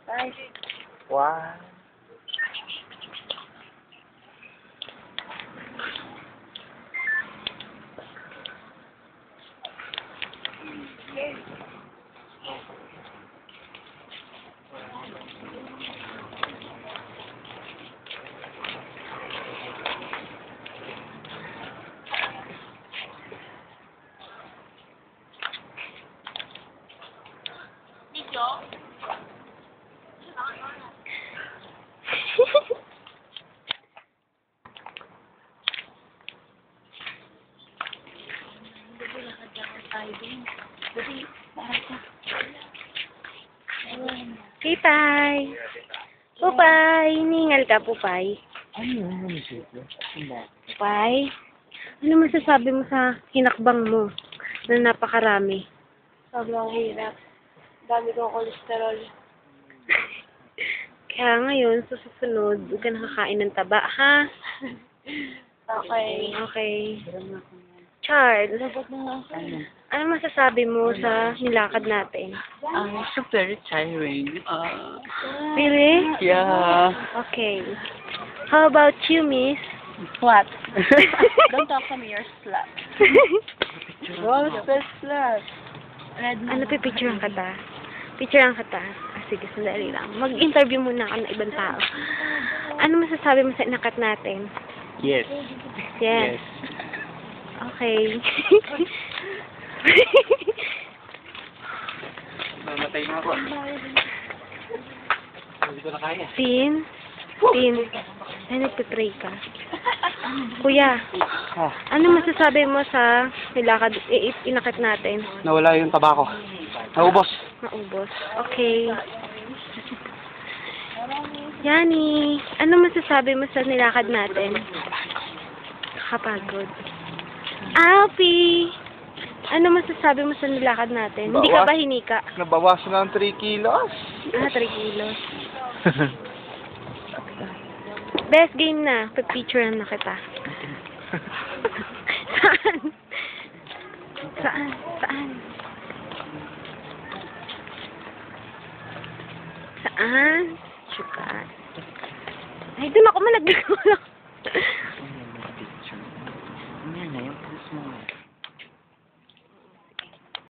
Ay. Wow. Pipay! Pupay! Hiningal ka, Pupay. Ano yung munisipyo? Pupay? Ano masasabi mo sa hinakbang mo na napakarami? Sobrang hirap. Dami kong kolesterol. Kaya ngayon, sa susunod, huwag ka nakakain ng taba, ha? Okay. Okay. Charles, ano masasabi mo sa nilakad natin? It's very tiring. Really? Yeah. Okay. How about you, miss? What? Don't talk to me, you're slut. Wow, that's flat. Ano, pipicturean ka ta? Picturean ka ta? Ah, sige, sandali lang. Mag-interview muna ako ng ibang tao. Ano masasabi mo sa inakat natin? Yes. Yes. Okay. Mamatay na ako. Hindi ko na kaya. Tin? Ay, nagpipray ka. Kuya, ano masasabi mo sa nilakad, inakat natin? Nawala yung tabako. Naubos. Maubos. Okay. Yani, ano masasabi mo sa nilakad natin? Kapagod. Alfie! Ano masasabi mo sa nilakad natin? Hindi ka ba hinika? Nabawasan na ng 3 kilos. 3 kilos. Best game na. Pipicturean na kita. Saan? Saan? Saan? Saan? Sukat. Ay, doon ako malaglag. Ano yan na yung pulis mo?